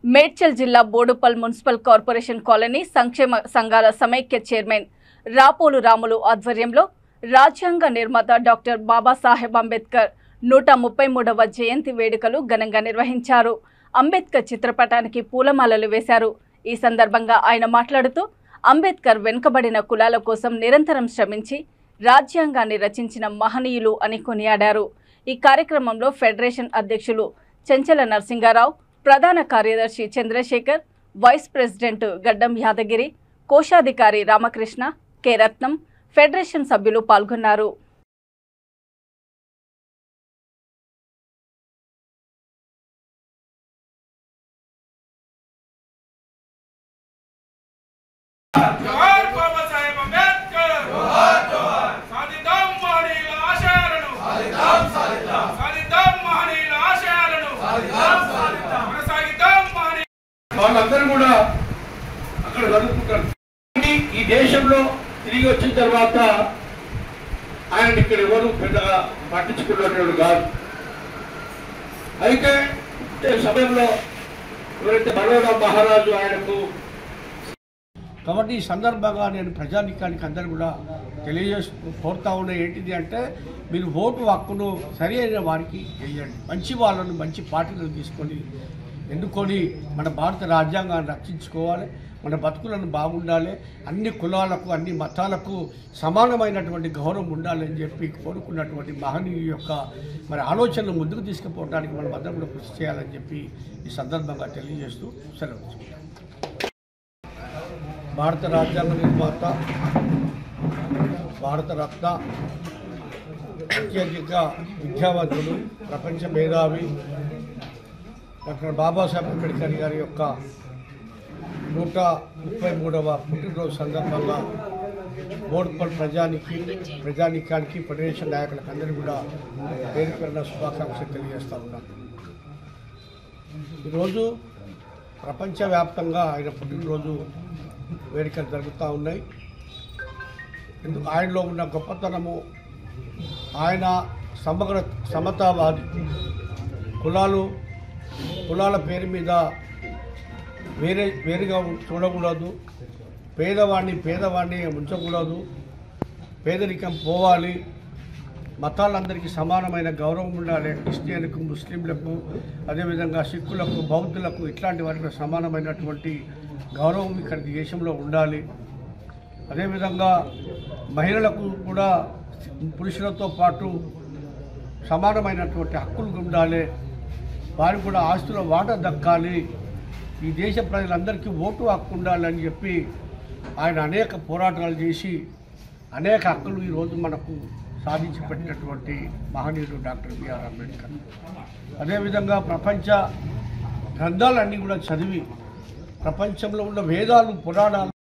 మేడ్చల్ జిల్లా Boduppal municipal corporation colony సంక్షేమ సంఘాల సమైక్య చైర్మన్ రాపోలు రాములు ఆధ్వర్యంలో రాజ్యాంగ నిర్మాత డాక్టర్ బాబాసాహెబ్ అంబేద్కర్ 133వ జయంతి వేడుకలు ఘనంగా నిర్వహించారు. అంబేద్కర్ చిత్రపటానికి పూలమాలలు వేశారు. ఈ సందర్భంగా ఆయన మాట్లాడుతూ అంబేద్కర్ వెనుకబడిన కులాల కోసం నిరంతరం శ్రమించి రాజ్యాంగాన్ని రచించిన మహనీయులు అని కొనియాడారు. ఈ కార్యక్రమంలో ఫెడరేషన్ అధ్యక్షులు చెంచల నరసింగారావు, ప్రధాన కార్యదర్శి చంద్రశేఖర్, వైస్ ప్రెసిడెంట్ గడ్డం యాదగిరి, కోశాధికారి రామకృష్ణ, కె రత్నం, ఫెడరేషన్ సభ్యులు పాల్గొన్నారు. వాళ్ళందరూ కూడా అక్కడ చదువుకుంటారు. ఈ దేశంలో తిరిగి వచ్చిన తర్వాత ఆయన ఇక్కడ ఎవరు పెద్దగా పట్టించుకున్నటువంటి కాదు. అయితే సమయంలో ఎవరైతే బరోడా మహారాజు ఆయనకు కాబట్టి ఈ సందర్భంగా నేను ప్రజానికానికి అందరూ కూడా కోరుతా ఉన్నా ఏంటిది అంటే మీరు ఓటు హక్కును సరి అయిన వారికి వేయండి. మంచి వాళ్ళను మంచి పార్టీలను తీసుకొని ఎన్నుకొని మన భారత రాజ్యాంగాన్ని రక్షించుకోవాలి. మన బతుకులను బాగుండాలి. అన్ని కులాలకు అన్ని మతాలకు సమానమైనటువంటి గౌరవం ఉండాలని చెప్పి కోరుకున్నటువంటి మహనీయుల యొక్క మరి ఆలోచనలు ముందుకు తీసుకుపోవడానికి మనం అందరం కూడా కృషి చేయాలని చెప్పి ఈ సందర్భంగా తెలియజేస్తూ సెలవు. భారత రాజ్యాంగ నిర్మాత, భారతరత్న, అత్యధిక విద్యావంతుడు, ప్రపంచ మేధావి డాక్టర్ బాబాసాహెబ్ అంబేద్కర్ గారి యొక్క 133వ పుట్టినరోజు సందర్భంగా బోడుపల్ ప్రజానికానికి ఫెడరేషన్ నాయకులకు అందరూ కూడా పేరు పేరున శుభాకాంక్షలు తెలియజేస్తూ ఉన్నాను. ఈరోజు ప్రపంచవ్యాప్తంగా ఆయన పుట్టినరోజు వేడుకలు జరుగుతూ ఉన్నాయి. ఎందుకు ఆయనలో ఉన్న గొప్పతనము, ఆయన సమతావాది. కులాల పేరు మీద వేరుగా చూడకూడదు. పేదవాడిని ఉంచకూడదు. పేదరికం పోవాలి. మతాలందరికీ సమానమైన గౌరవం ఉండాలి. క్రిస్టియన్లకు, ముస్లింలకు, అదేవిధంగా సిక్కులకు, బౌద్ధులకు ఇట్లాంటి వారికి సమానమైనటువంటి గౌరవం ఇక్కడ దేశంలో ఉండాలి. అదేవిధంగా మహిళలకు కూడా పురుషులతో పాటు సమానమైనటువంటి హక్కులు ఉండాలి. వారికి కూడా ఆస్తుల వాటా దక్కాలి. ఈ దేశ ప్రజలందరికీ ఓటు హక్కు ఉండాలని చెప్పి ఆయన అనేక పోరాటాలు చేసి అనేక హక్కులు ఈరోజు మనకు సాధించి పెట్టినటువంటి మహనీయుడు డాక్టర్ బిఆర్ అంబేద్కర్. అదేవిధంగా ప్రపంచ గ్రంథాలన్నీ కూడా చదివి ప్రపంచంలో ఉన్న వేదాలు, పురాణాలు